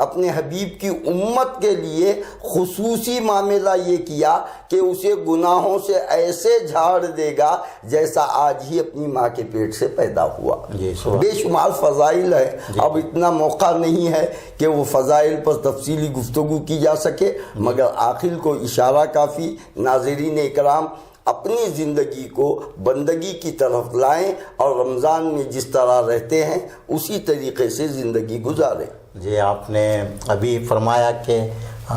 اپنے حبیب کی امت کے لیے خصوصی معاملہ یہ کیا کہ اسے گناہوں سے ایسے جھاڑ دے گا جیسا آج ہی اپنی ماں کے پیٹ سے پیدا ہوا. بے شمار فضائل ہے. اب اتنا موقع نہیں ہے کہ وہ فضائل پر تفصیلی گفتگو کی جا سکے، مگر آخر کو اشارہ کافی. ناظرین اکرام، اپنی زندگی کو بندگی کی طرف لائیں اور رمضان میں جس طرح رہتے ہیں اسی طریقے سے زندگی گزاریں. جی، آپ نے ابھی فرمایا کہ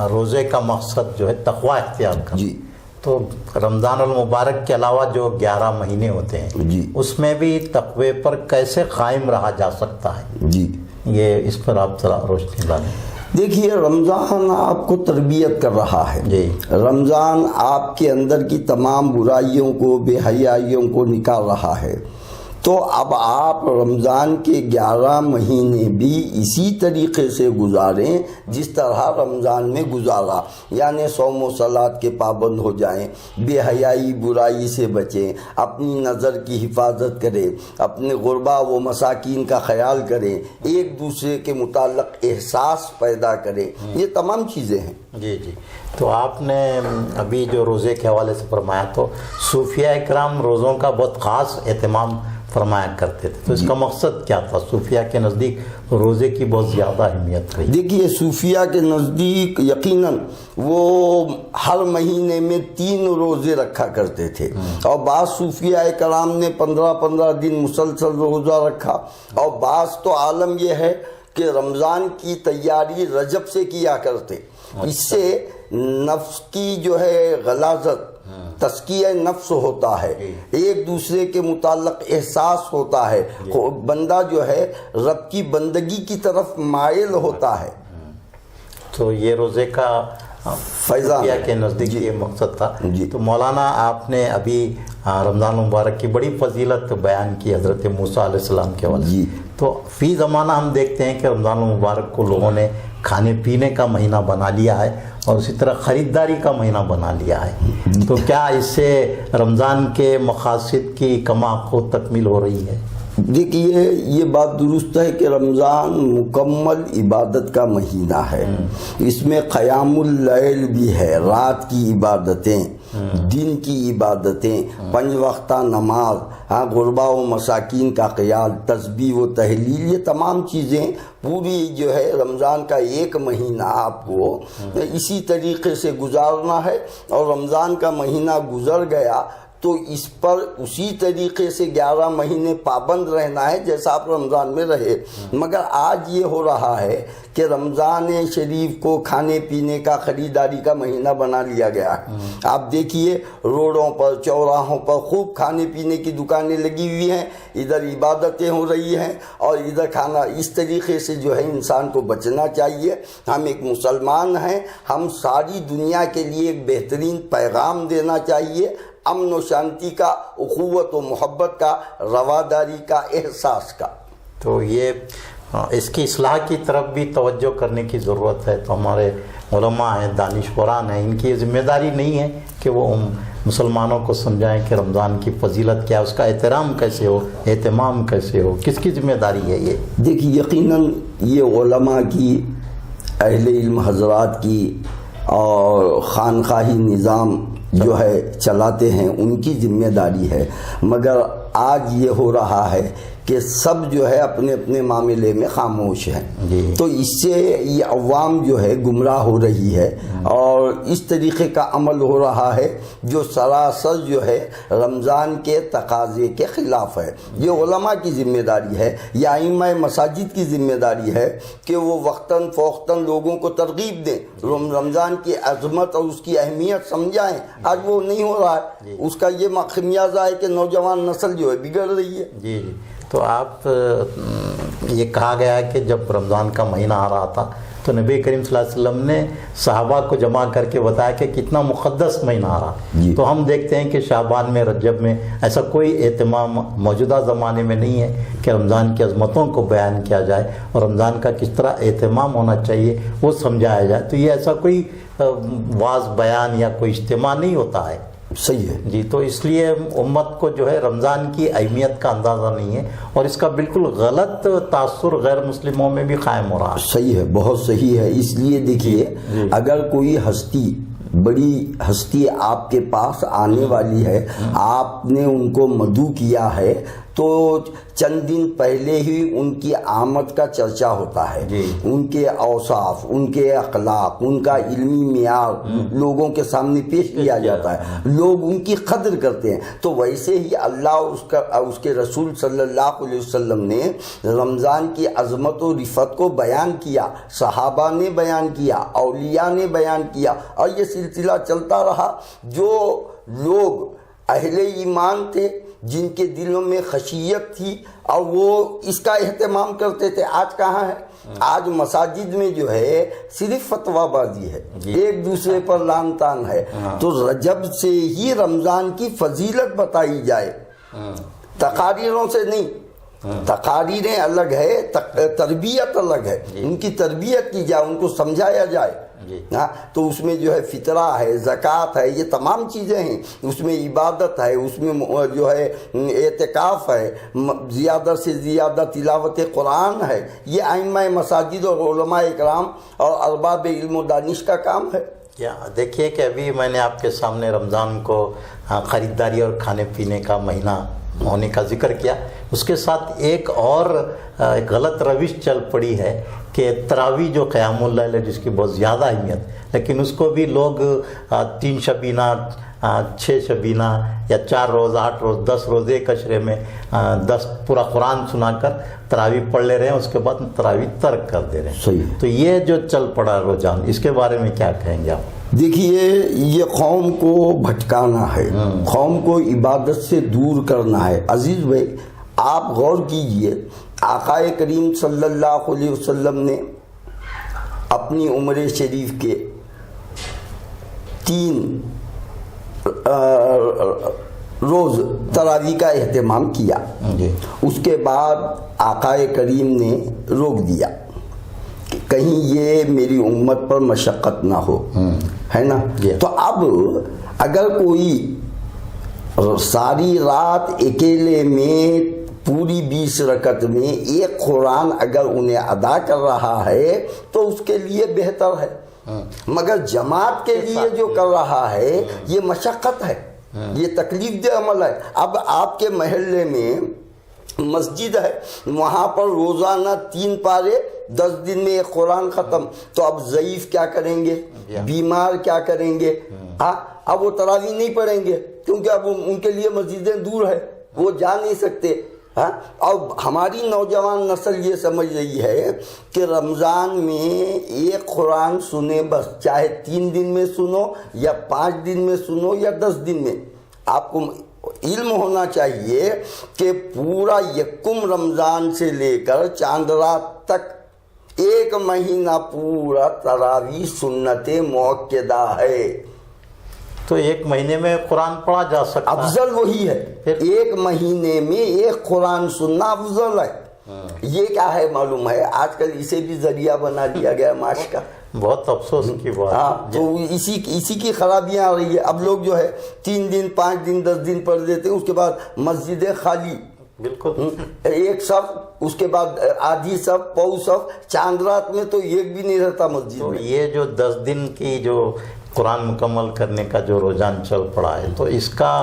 روزے کا مقصد جو ہے تقوی اختیار کرنا. جی، تو رمضان المبارک کے علاوہ جو 11 مہینے ہوتے ہیں، جی، اس میں بھی تقوی پر کیسے قائم رہا جا سکتا ہے؟ جی، یہ اس پر آپ ذرا روشنی ڈالیں. دیکھیے، رمضان آپ کو تربیت کر رہا ہے. جی، رمضان آپ کے اندر کی تمام برائیوں کو، بے حیائیوں کو نکال رہا ہے. تو اب آپ رمضان کے 11 مہینے بھی اسی طریقے سے گزاریں جس طرح رمضان میں گزارا، یعنی صوم و صلات کے پابند ہو جائیں، بے حیائی برائی سے بچیں، اپنی نظر کی حفاظت کریں، اپنے غربا و مساکین کا خیال کریں، ایک دوسرے کے متعلق احساس پیدا کریں. یہ تمام چیزیں ہیں. جی جی. تو آپ نے ابھی جو روزے کے حوالے سے فرمایا، تو صوفیہ اکرام روزوں کا بہت خاص اہتمام فرمایا کرتے تھے، تو اس کا مقصد کیا تھا؟ صوفیہ کے نزدیک روزے کی بہت زیادہ اہمیت رہی. دیکھیے، صوفیہ کے نزدیک یقیناً وہ ہر مہینے میں 3 روزے رکھا کرتے تھے، اور بعض صوفیہ کرام نے 15 دن مسلسل روزہ رکھا، اور بعض تو عالم یہ ہے کہ رمضان کی تیاری رجب سے کیا کرتے. اس سے نفس کی جو ہے غلاظت، تزکیہ نفس ہوتا ہے، ایک دوسرے کے متعلق احساس ہوتا ہے، بندہ جو ہے رب کی بندگی کی طرف مائل ہوتا ہے. تو یہ روزے کا فیضان کے نزدیک یہ مقصد تھا. جی. تو مولانا، آپ نے ابھی رمضان مبارک کی بڑی فضیلت بیان کی حضرت موسیٰ علیہ السلام کے حوالے. جی. تو فی زمانہ ہم دیکھتے ہیں کہ رمضان المبارک کو لوگوں نے کھانے پینے کا مہینہ بنا لیا ہے، اور اسی طرح خریداری کا مہینہ بنا لیا ہے. تو کیا اس سے رمضان کے مقاصد کی کما خود تکمیل ہو رہی ہے؟ دیکھیے، یہ بات درست ہے کہ رمضان مکمل عبادت کا مہینہ ہے. اس میں قیام اللیل بھی ہے، رات کی عبادتیں، دن کی عبادتیں، 5 وقتہ نماز، غربا و مساکین کا خیال، تسبیح و تحلیل، یہ تمام چیزیں پوری جو ہے رمضان کا ایک مہینہ آپ کو اسی طریقے سے گزارنا ہے. اور رمضان کا مہینہ گزر گیا تو اس پر اسی طریقے سے 11 مہینے پابند رہنا ہے جیسا آپ رمضان میں رہے. مگر آج یہ ہو رہا ہے کہ رمضان شریف کو کھانے پینے کا، خریداری کا مہینہ بنا لیا گیا ہے. آپ دیکھیے، روڈوں پر، چوراہوں پر خوب کھانے پینے کی دکانیں لگی ہوئی ہیں، ادھر عبادتیں ہو رہی ہیں اور ادھر کھانا. اس طریقے سے جو ہے انسان کو بچنا چاہیے. ہم ایک مسلمان ہیں، ہم ساری دنیا کے لیے ایک بہترین پیغام دینا چاہیے، امن و شانتی کا، اخوت و محبت کا، رواداری کا، احساس کا. تو یہ اس کی اصلاح کی طرف بھی توجہ کرنے کی ضرورت ہے. تو ہمارے علماء ہیں، دانشوران ہیں، ان کی یہ ذمہ داری نہیں ہے کہ وہ مسلمانوں کو سمجھائیں کہ رمضان کی فضیلت کیا، اس کا احترام کیسے ہو، اہتمام کیسے ہو. کس کی ذمہ داری ہے یہ؟ دیکھیے، یقیناً یہ علماء کی، اہل علم حضرات کی، اور خانقاہی نظام جو ہے چلاتے ہیں ان کی ذمہ داری ہے. مگر آج یہ ہو رہا ہے کہ سب جو ہے اپنے اپنے معاملے میں خاموش ہیں. تو اس سے یہ عوام جو ہے گمراہ ہو رہی ہے، اور اس طریقے کا عمل ہو رہا ہے جو سراسر جو ہے رمضان کے تقاضے کے خلاف ہے. یہ علماء کی ذمہ داری ہے، یا ائمہ مساجد کی ذمہ داری ہے کہ وہ وقتاً فوقتاً لوگوں کو ترغیب دیں، رمضان کی عظمت اور اس کی اہمیت سمجھائیں. آج وہ نہیں ہو رہا ہے. اس کا یہ خمیازہ ہے کہ نوجوان نسل جو ہے بگڑ رہی ہے. جی جی. تو آپ یہ کہا گیا ہے کہ جب رمضان کا مہینہ آ رہا تھا تو نبی کریم صلی اللہ علیہ وسلم نے صحابہ کو جمع کر کے بتایا کہ کتنا مقدس مہینہ آ رہا. تو ہم دیکھتے ہیں کہ شعبان میں، رجب میں ایسا کوئی اہتمام موجودہ زمانے میں نہیں ہے کہ رمضان کی عظمتوں کو بیان کیا جائے اور رمضان کا کس طرح اہتمام ہونا چاہیے وہ سمجھایا جائے. تو یہ ایسا کوئی واعظ بیان یا کوئی اجتماع نہیں ہوتا ہے. صحیح ہے جی، تو اس لیے امت کو جو ہے رمضان کی اہمیت کا اندازہ نہیں ہے، اور اس کا بالکل غلط تاثر غیر مسلموں میں بھی قائم ہو رہا ہے۔ صحیح ہے، بہت صحیح ہے۔ اس لیے دیکھیے اگر کوئی ہستی، بڑی ہستی آپ کے پاس آنے والی ہے، آپ نے ان کو مدعو کیا ہے، تو چند دن پہلے ہی ان کی آمد کا چرچا ہوتا ہے، ان کے اوصاف، ان کے اخلاق، ان کا علمی معیار لوگوں کے سامنے پیش کیا جاتا ہے، لوگ ان کی قدر کرتے ہیں۔ تو ویسے ہی اللہ اس کے رسول صلی اللہ علیہ وسلم نے رمضان کی عظمت و رفعت کو بیان کیا، صحابہ نے بیان کیا، اولیاء نے بیان کیا، اور یہ سلسلہ چلتا رہا۔ جو لوگ اہل ایمان تھے، جن کے دلوں میں خشیت تھی، اور وہ اس کا اہتمام کرتے تھے، آج کہاں ہے؟ آج مساجد میں جو ہے صرف فتویٰ بازی ہے، ایک دوسرے پر لان تان ہے۔ تو رجب سے ہی رمضان کی فضیلت بتائی جائے، تقاریروں سے نہیں۔ تقاریریں الگ ہے، تربیت الگ ہے، ان کی تربیت کی جائے، ان کو سمجھایا جائے۔ تو اس میں جو ہے فطرہ ہے، زکوٰۃ ہے، یہ تمام چیزیں ہیں، اس میں عبادت ہے، اس میں جو ہے اعتکاف ہے، زیادہ سے زیادہ تلاوت قرآن ہے۔ یہ ائمہ مساجد اور علماء اکرام اور ارباب علم و دانش کا کام ہے۔ دیکھیے کہ ابھی میں نے آپ کے سامنے رمضان کو خریداری اور کھانے پینے کا مہینہ ہونے کا ذکر کیا، اس کے ساتھ ایک اور غلط روش چل پڑی ہے کہ تراویح جو قیام اللیل ہے، جس کی بہت زیادہ اہمیت، لیکن اس کو بھی لوگ 3 شبینہ 6 شبینہ یا 4 روز 8 روز 10 روز ایک اشرے میں 10 پورا قرآن سنا کر تراویح پڑھ لے رہے ہیں، اس کے بعد تراویح ترک کر دے رہے ہیں۔ صحیح۔ تو یہ جو چل پڑا رجحان، اس کے بارے میں کیا کہیں گے آپ؟ دیکھیے، یہ قوم کو بھٹکانا ہے، قوم کو عبادت سے دور کرنا ہے۔ عزیز بھائی، آپ غور کیجئے، آقا کریم صلی اللہ علیہ وسلم نے اپنی عمر شریف کے 3 روز تراویح کا اہتمام کیا، اس کے بعد آقا کریم نے روک دیا کہ کہیں یہ میری امت پر مشقت نہ ہو، ہے نا۔ تو اب اگر کوئی ساری رات اکیلے میں پوری 20 رکعت میں ایک قرآن اگر انہیں ادا کر رہا ہے تو اس کے لیے بہتر ہے، مگر جماعت کے لیے جو کر رہا ہے یہ مشقت ہے، یہ تکلیف دہ عمل ہے۔ اب آپ کے محلے میں مسجد ہے، وہاں پر روزانہ 3 پارے 10 دن میں ایک قرآن ختم، تو اب ضعیف کیا کریں گے، بیمار کیا کریں گے؟ اب وہ تراویح نہیں پڑھیں گے، کیونکہ اب ان کے لیے مسجدیں دور ہے، وہ جا نہیں سکتے۔ اور ہماری نوجوان نسل یہ سمجھ رہی ہے کہ رمضان میں ایک قرآن سنے بس، چاہے 3 دن میں سنو یا 5 دن میں سنو یا 10 دن میں۔ آپ کو علم ہونا چاہیے کہ پورا یکم رمضان سے لے کر چاند رات تک 1 مہینہ پورا تراویح سنت موقدہ ہے۔ تو 1 مہینے میں قرآن پڑھا جا سکتا ہے، افضل وہی ہے، 1 مہینے میں ایک قرآن سننا افضل ہے۔ یہ کیا ہے معلوم ہے، آج کل اسے بھی ذریعہ بنا دیا گیا معاش کا، بہت افسوس کی بات۔ تو اسی کی خرابیاں آ رہی ہے۔ اب لوگ جو ہے 3 دن 5 دن 10 دن پڑھ دیتے ہیں، اس کے بعد مسجدیں خالی، بالکل ایک صف، اس کے بعد آدھی صف، پو صف، چاند رات میں تو ایک بھی نہیں رہتا مسجد میں۔ یہ جو 10 دن کی جو قرآن مکمل کرنے کا جو رجحان چل پڑا ہے، تو اس کا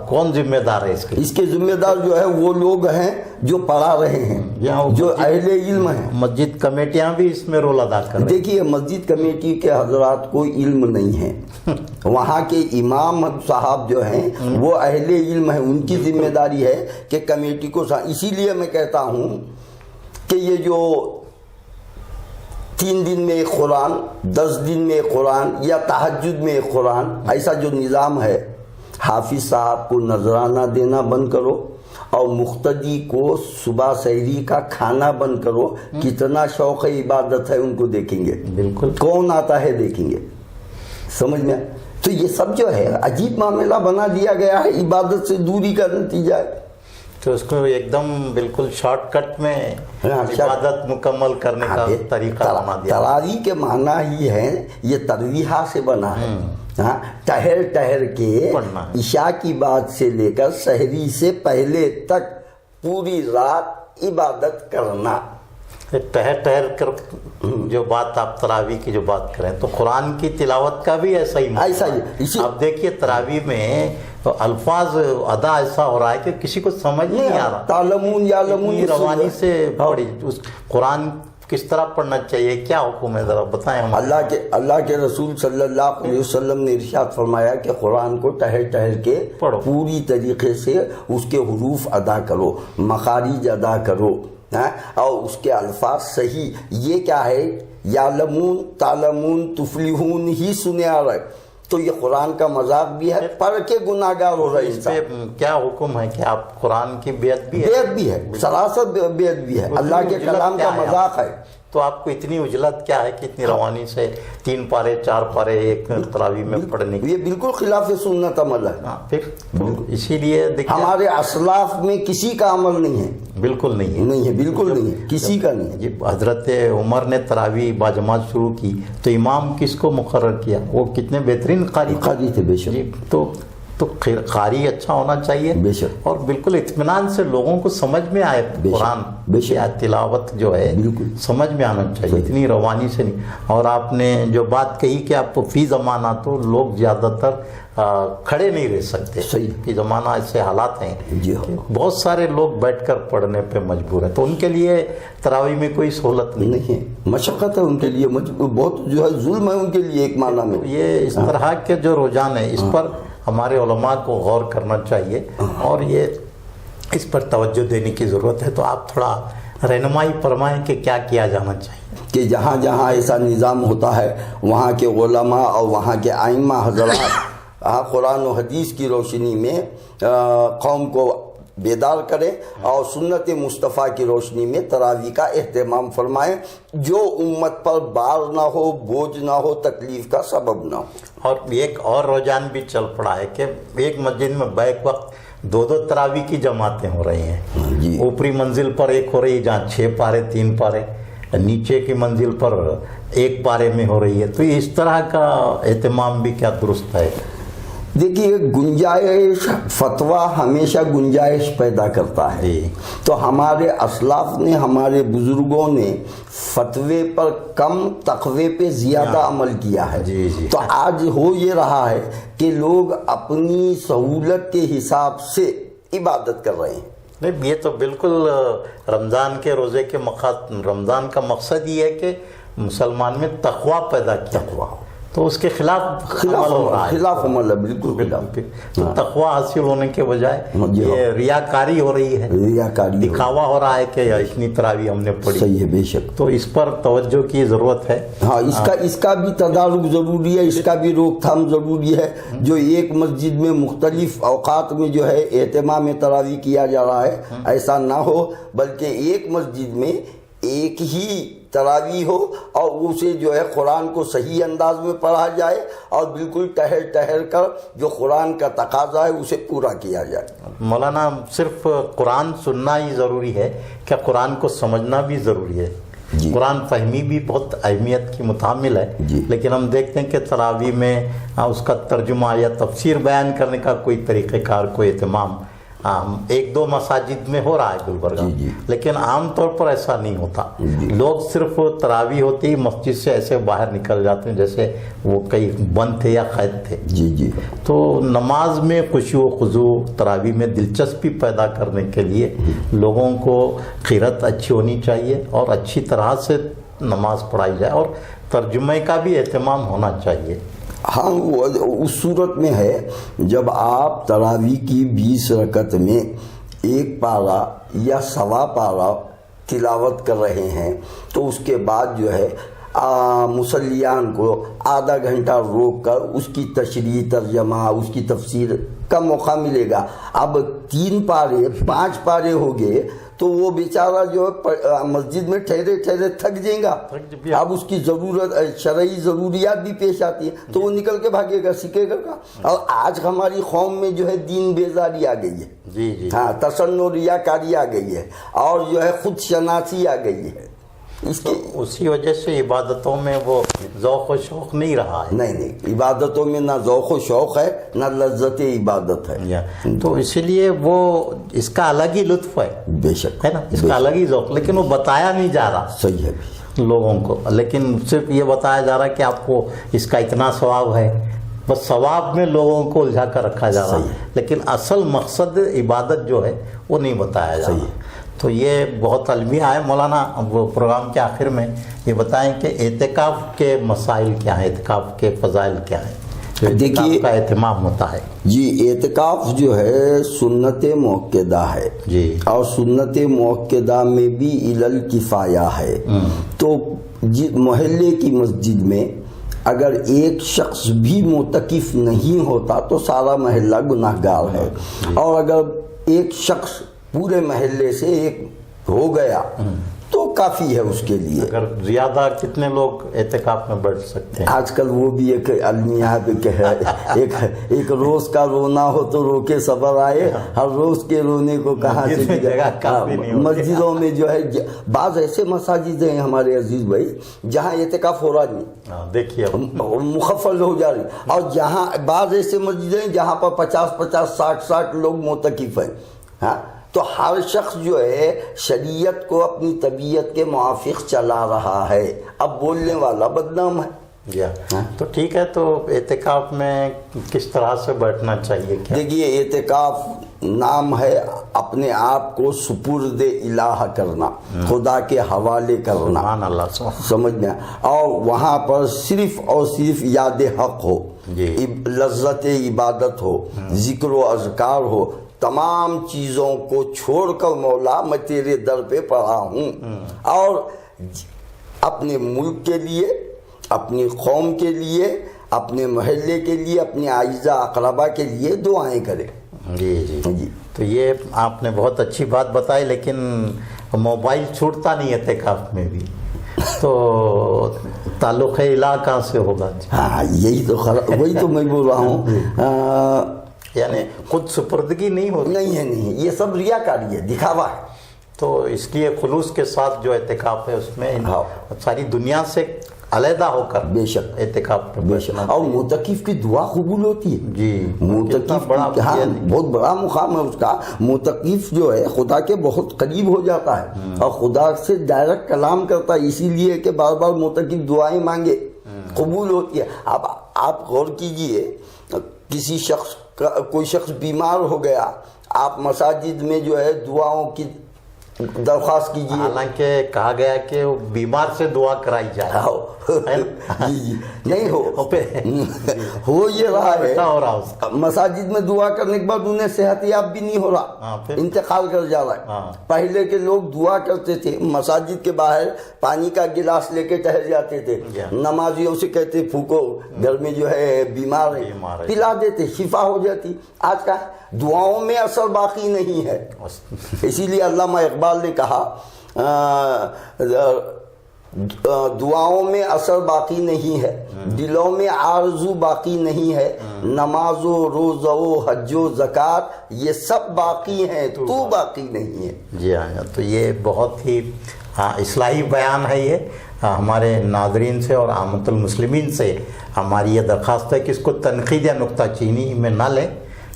کون ذمہ دار ہے؟ اس کے ذمہ دار جو ہے وہ لوگ ہیں جو پڑھا رہے ہیں، جو اہل علم ہیں۔ مسجد کمیٹیاں بھی اس میں رول ادا کر رہی ہیں۔ دیکھیے، مسجد کمیٹی کے حضرات کو علم نہیں ہے، وہاں کے امام صاحب جو ہیں وہ اہل علم ہیں، ان کی ذمہ داری ہے کہ کمیٹی کو۔ اسی لیے میں کہتا ہوں کہ یہ جو 3 دن میں ایک قرآن، 10 دن میں ایک قرآن یا تہجد میں ایک قرآن، ایسا جو نظام ہے، حافظ صاحب کو نذرانہ دینا بند کرو اور مقتدی کو صبح سحری کا کھانا بند کرو۔ کتنا شوق عبادت ہے ان کو دیکھیں گے، بالکل کون آتا ہے دیکھیں گے، سمجھ میں۔ تو یہ سب جو ہے عجیب معاملہ بنا دیا گیا ہے، عبادت سے دوری کا نتیجہ ہے۔ تو اس کو ایک دم بالکل شارٹ کٹ میں عبادت مکمل کرنے کا طریقہ بنا دیا۔ تراویح کے معنی ہی ہے، یہ ترویحہ سے بنا ہے، ہاں ٹہر ٹہر کے پڑھنا ہے۔ عشاء کی بعد سے لے کر سحری سے پہلے تک پوری رات عبادت کرنا۔ ٹہر ٹہر کر جو بات آپ تراویح کی جو بات کریں تو قرآن کی تلاوت کا بھی ایسا ہی ایسا ہی اسی اب دیکھیے تراویح میں تو الفاظ ادا ایسا ہو رہا ہے کہ کسی کو سمجھ نہیں آ رہا، تعلمون یعلمون اتنی روانی سے پڑھی اس قرآن کس طرح پڑھنا چاہیے، کیا حکم ہے ذرا بتائیں ہم۔ اللہ کے رسول صلی اللہ علیہ وسلم نے ارشاد فرمایا کہ قرآن کو ٹہر ٹہر کے پڑھو، پوری طریقے سے اس کے حروف ادا کرو، مخارج ادا کرو، اور اس کے الفاظ صحیح۔ یہ کیا ہے، یعلمون تعلمون تفلحون ہی سنے آ رہا ہے، تو یہ قرآن کا مذاق بھی ہے، پڑھ کے گناہگار ہو رہا ہے اس پہ انسان۔ کیا حکم ہے کہ آپ قرآن کی بیعت بھی ہے؟ بیعت بھی ہے، سراست بیعت بھی ہے، اللہ کے کلام کا مذاق ہے۔ تو آپ کو اتنی اجلت کیا ہے کہ اتنی روانی سے 3 پارے 4 پارے ایک تراویح میں پڑھنے کی؟ یہ بالکل خلاف سنت عمل ہے۔ پھر تو اسی لیے دیکھیے ہمارے اسلاف میں کسی کا عمل نہیں ہے، بالکل نہیں ہے، نہیں ہے، بالکل نہیں ہے، کسی کا نہیں ہے۔ جب حضرت عمر نے تراویح باجماعت شروع کی تو امام کس کو مقرر کیا؟ وہ کتنے بہترین قاری تھے بے شک۔ جی تو قاری اچھا ہونا چاہیے بے شک، اور بالکل اطمینان سے لوگوں کو سمجھ میں آئے قرآن یا تلاوت جو ہے بالکل سمجھ میں آنا چاہیے، اتنی روانی سے نہیں۔ اور آپ نے جو بات کہی کہ آپ فی زمانہ تو لوگ زیادہ تر کھڑے نہیں رہ سکتے، صحیح، فی زمانہ ایسے حالات ہیں جی کہ بہت سارے لوگ بیٹھ کر پڑھنے پہ مجبور ہیں، تو ان کے لیے تراویح میں کوئی سہولت نہیں ہے، مشقت ہے ان کے لیے، بہت جو ہے ظلم ہے ان کے لیے ایک معنی میں۔ یہ اس طرح کے جو رجحان ہے اس پر ہمارے علماء کو غور کرنا چاہیے اور یہ اس پر توجہ دینے کی ضرورت ہے۔ تو آپ تھوڑا رہنمائی فرمائیں کہ کیا کیا جانا چاہیے؟ کہ جہاں جہاں ایسا نظام ہوتا ہے وہاں کے علماء اور وہاں کے ائمہ حضرات قرآن و حدیث کی روشنی میں قوم کو بیدار کریں اور سنت مصطفیٰ کی روشنی میں تراویح کا اہتمام فرمائیں، جو امت پر بار نہ ہو، بوجھ نہ ہو، تکلیف کا سبب نہ ہو۔ اور ایک اور رجحان بھی چل پڑا ہے کہ ایک مسجد میں بیک وقت 2 تراویح کی جماعتیں ہو رہی ہیں جی، اوپری منزل پر ایک ہو رہی ہے جہاں 6 پارے 3 پارے، نیچے کی منزل پر 1 پارے میں ہو رہی ہے، تو اس طرح کا اہتمام بھی کیا درست ہے؟ دیکھیے گنجائش، فتویٰ ہمیشہ گنجائش پیدا کرتا ہے، تو ہمارے اسلاف نے، ہمارے بزرگوں نے فتوے پر کم تقوی پہ زیادہ عمل کیا ہے۔ تو آج ہو یہ رہا ہے کہ لوگ اپنی سہولت کے حساب سے عبادت کر رہے ہیں۔ نہیں، یہ تو بالکل رمضان کے روزے کے رمضان کا مقصد یہ ہے کہ مسلمان میں تقوی پیدا کیا، تو اس کے خلاف عمل ہے، بالکل خلاف۔ تو تقوی حاصل ہونے کے بجائے یہ ریاکاری ہو رہی ہے، ریاکاری، دکھاوا ہو رہا ہے کہ اتنی تراویح ہم نے پڑھی۔ صحیح ہے، بے شک، تو اس پر توجہ کی ضرورت ہے۔ ہاں، اس کا بھی تدارک ضروری ہے، اس کا بھی روک تھام ضروری ہے۔ جو ایک مسجد میں مختلف اوقات میں جو ہے اہتمام تراویح کیا جا رہا ہے، ایسا نہ ہو، بلکہ ایک مسجد میں ایک ہی تراویح ہو اور اسے جو ہے قرآن کو صحیح انداز میں پڑھا جائے اور بالکل ٹہر ٹہر کر جو قرآن کا تقاضا ہے اسے پورا کیا جائے۔ مولانا، صرف قرآن سننا ہی ضروری ہے کہ قرآن کو سمجھنا بھی ضروری ہے؟ قرآن فہمی بھی بہت اہمیت کی متحمل ہے، لیکن ہم دیکھتے ہیں کہ تراویح میں اس کا ترجمہ یا تفسیر بیان کرنے کا کوئی طریقہ کار، کوئی اہتمام 1-2 مساجد میں ہو رہا ہے گلبرگہ، لیکن عام طور پر ایسا نہیں ہوتا۔ لوگ صرف تراویح ہوتی ہی مسجد سے ایسے باہر نکل جاتے ہیں جیسے وہ کئی بند تھے یا قید تھے۔ تو نماز میں خشوع و خضوع، تراویح میں دلچسپی پیدا کرنے کے لیے لوگوں کو قرأت اچھی ہونی چاہیے اور اچھی طرح سے نماز پڑھائی جائے اور ترجمے کا بھی اہتمام ہونا چاہیے۔ ہاں، اس صورت میں ہے جب آپ تراویح کی 20 رکعت میں 1 پارہ یا 1.25 پارہ تلاوت کر رہے ہیں تو اس کے بعد جو ہے مصلیان کو آدھا گھنٹہ روک کر اس کی تشریح، ترجمہ، اس کی تفسیر کا موقع ملے گا۔ اب 3 پارے 5 پارے ہو گئے تو وہ بیچارہ جو مسجد میں ٹھہرے ٹھہرے تھک جائے گا، اب اس کی ضرورت، شرعی ضروریات بھی پیش آتی ہیں تو وہ نکل کے بھاگے گا، سیکھے گا۔ اور آج ہماری قوم میں جو ہے دین بیزاری آ گئی ہے، ہاں، تسن و ریاکاری آ گئی ہے اور جو ہے خود شناسی آ گئی ہے۔ اس کے اسی وجہ سے عبادتوں میں وہ ذوق و شوق نہیں رہا ہے. نہیں عبادتوں میں نہ ذوق و شوق ہے نہ لذت عبادت ہے. تو اسی لیے وہ اس کا الگ ہی لطف ہے, بے شک ہے نا, اس کا الگ ہی ذوق, لیکن وہ بتایا نہیں جا رہا صحیح ہے لوگوں کو, لیکن صرف یہ بتایا جا رہا ہے کہ آپ کو اس کا اتنا ثواب ہے, بس ثواب میں لوگوں کو الجھا کر رکھا جا رہا ہے, لیکن اصل مقصد عبادت جو ہے وہ نہیں بتایا جا رہا. تو یہ بہت المیہ ہے. مولانا وہ پروگرام کے آخر میں یہ بتائیں کہ اعتکاف کے مسائل کیا ہیں, اعتکاف کے فضائل کیا ہیں, دیکھیے کا اہتمام ہوتا ہے. جی اعتکاف جو ہے سنت موقدہ ہے جی, اور سنت موقدہ میں بھی علل کفایہ ہے. تو محلے کی مسجد میں اگر ایک شخص بھی معتکف نہیں ہوتا تو سارا محلہ گناہگار ہے, اور اگر ایک شخص پورے محلے سے ایک ہو گیا تو کافی ہے اس کے لیے. اگر زیادہ کتنے لوگ اعتکاف میں بیٹھ سکتے ہیں؟ آج کل وہ بھی ایک المیہ پہ کہ ہے ایک روز کا رونا ہو تو رو کے صبر آئے, ہر روز کے رونے کو کہاں سے جگہ. مسجدوں میں جو ہے بعض ایسے مساجد ہیں ہمارے عزیز بھائی جہاں اعتکاف ہو رہا نہیں, دیکھیے مخفل ہو جا رہی, اور جہاں بعض ایسے مسجد ہیں جہاں پر 50 60 لوگ معتکف ہیں. ہاں, تو ہر شخص جو ہے شریعت کو اپنی طبیعت کے موافق چلا رہا ہے, اب بولنے والا بدنام ہے. تو ٹھیک ہے, تو اعتکاف میں کس طرح سے بیٹھنا چاہیے؟ دیکھیے اعتکاف نام ہے اپنے آپ کو سپرد الہ کرنا, خدا کے حوالے کرنا, سمجھنا, اور وہاں پر صرف اور صرف یاد حق ہو, لذت عبادت ہو, ذکر و اذکار ہو, تمام چیزوں کو چھوڑ کر مولا میں تیرے در پہ پڑا ہوں, اور اپنے ملک کے لیے, اپنی قوم کے لیے, اپنے محلے کے لیے, اپنے اعزہ اقربا کے لیے دعائیں کرے. جی, تو یہ آپ نے بہت اچھی بات بتائی, لیکن موبائل چھوٹتا نہیں اعتکاف میں بھی, تو تعلق الہ کہاں سے ہوگا؟ ہاں یہی تو وہی تو میں بول رہا ہوں, یعنی خود سپردگی نہیں ہوتی. نہیں, یہ سب ریاکاری ہے, دکھاوا ہے. تو اس لیے خلوص کے ساتھ جو اعتکاف ہے اس میں ساری دنیا سے علیحدہ ہو کر بے شک اعتکاف بے شک, اور معتکف کی دعا قبول ہوتی ہے. جی, معتکف بہت بڑا مقام ہے اس کا. معتکف جو ہے خدا کے بہت قریب ہو جاتا ہے اور خدا سے ڈائریکٹ کلام کرتا ہے, اسی لیے کہ بار بار معتکف دعائیں مانگے قبول ہوتی ہے. اب آپ غور کیجئے, کسی شخص کوئی شخص بیمار ہو گیا, آپ مساجد میں جو ہے دعاؤں کی درخواست کیجیے, حالانکہ کہا گیا کہ بیمار سے دعا کرائی جائے. جی نہیں ہو یہ رہا ہے, مساجد میں دعا کرنے کے بعد انہیں صحت یاب بھی نہیں ہو رہا, انتقال کر جا رہا ہے. پہلے کے لوگ دعا کرتے تھے, مساجد کے باہر پانی کا گلاس لے کے ٹہل جاتے تھے, نمازیوں سے کہتے پھوکو گھر میں جو ہے بیمار ہے, پلا دیتے, شفا ہو جاتی. آج کا دعاؤں میں اثر باقی نہیں ہے. اسی لیے علامہ اقبال نے کہا دعاؤں میں اثر باقی نہیں ہے, دلوں میں آرزو باقی نہیں ہے, نماز و روزہ و حج و زکات یہ سب باقی ہیں, تو باقی نہیں ہے. جی ہاں, تو یہ بہت ہی اصلاحی بیان ہے. یہ ہمارے ناظرین سے اور عامت المسلمین سے ہماری یہ درخواست ہے کہ اس کو تنقید یا نکتہ چینی میں نہ لیں.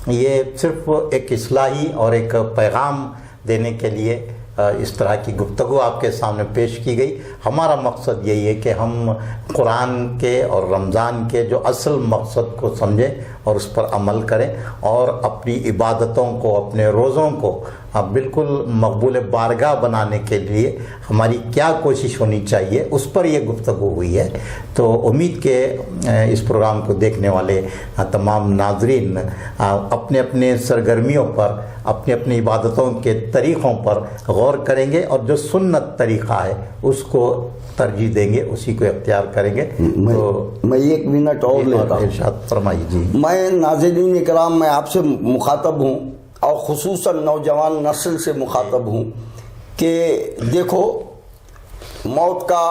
یہ صرف ایک اصلاحی اور ایک پیغام دینے کے لیے اس طرح کی گفتگو آپ کے سامنے پیش کی گئی. ہمارا مقصد یہی ہے کہ ہم قرآن کے اور رمضان کے جو اصل مقصد کو سمجھیں اور اس پر عمل کریں, اور اپنی عبادتوں کو, اپنے روزوں کو بالکل مقبول بارگاہ بنانے کے لیے ہماری کیا کوشش ہونی چاہیے, اس پر یہ گفتگو ہوئی ہے. تو امید کہ اس پروگرام کو دیکھنے والے تمام ناظرین اپنے اپنے سرگرمیوں پر, اپنی اپنی عبادتوں کے طریقوں پر غور کریں گے, اور جو سنت طریقہ ہے اس کو ترجیح دیں گے, اسی کو اختیار کریں گے. تو میں ایک منٹ اور لیتا ہوں, ارشاد فرمائیے. جی, میں ناظرین اکرام, میں آپ سے مخاطب ہوں اور خصوصاً نوجوان نسل سے مخاطب ہوں کہ دیکھو موت کا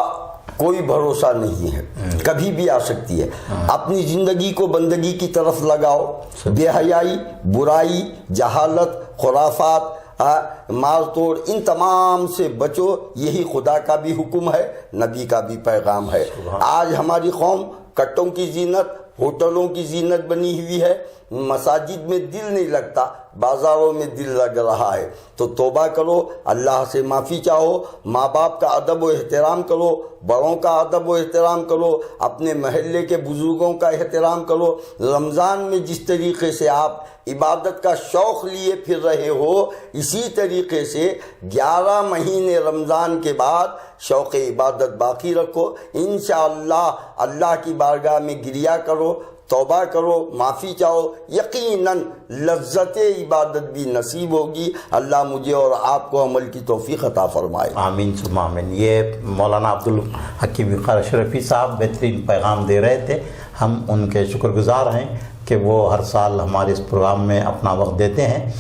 کوئی بھروسہ نہیں ہے, کبھی بھی آ سکتی ہے. اپنی زندگی کو بندگی کی طرف لگاؤ, بے حیائی, برائی, جہالت, خرافات, مار توڑ ان تمام سے بچو، یہی خدا کا بھی حکم ہے، نبی کا بھی پیغام ہے۔ آج ہماری قوم کٹوں کی زینت، ہوٹلوں کی زینت بنی ہوئی ہے، مساجد میں دل نہیں لگتا، بازاروں میں دل لگ رہا ہے۔ تو توبہ کرو، اللہ سے معافی چاہو، ماں باپ کا ادب و احترام کرو، بڑوں کا ادب و احترام کرو، اپنے محلے کے بزرگوں کا احترام کرو۔ رمضان میں جس طریقے سے آپ عبادت کا شوق لیے پھر رہے ہو، اسی طریقے سے 11 مہینے رمضان کے بعد شوق عبادت باقی رکھو۔ انشاءاللہ اللہ کی بارگاہ میں گریہ کرو، توبہ کرو، معافی چاہو، یقیناً لذت عبادت بھی نصیب ہوگی۔ اللہ مجھے اور آپ کو عمل کی توفیق عطا فرمائے، آمین ثم آمین۔ یہ مولانا عبدالحکیم وقار اشرفی صاحب بہترین پیغام دے رہے تھے، ہم ان کے شکر گزار ہیں کہ وہ ہر سال ہمارے اس پروگرام میں اپنا وقت دیتے ہیں۔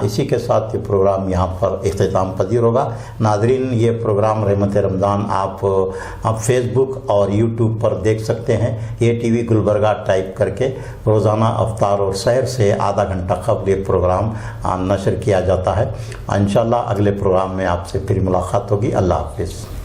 اسی کے ساتھ یہ پروگرام یہاں پر اختتام پذیر ہوگا۔ ناظرین، یہ پروگرام رحمت رمضان آپ فیس بک اور یوٹیوب پر دیکھ سکتے ہیں، یہ ٹی وی گلبرگہ ٹائپ کر کے روزانہ افطار اور سحر سے آدھا گھنٹہ قبل یہ پروگرام نشر کیا جاتا ہے۔ انشاءاللہ اگلے پروگرام میں آپ سے پھر ملاقات ہوگی۔ اللہ حافظ۔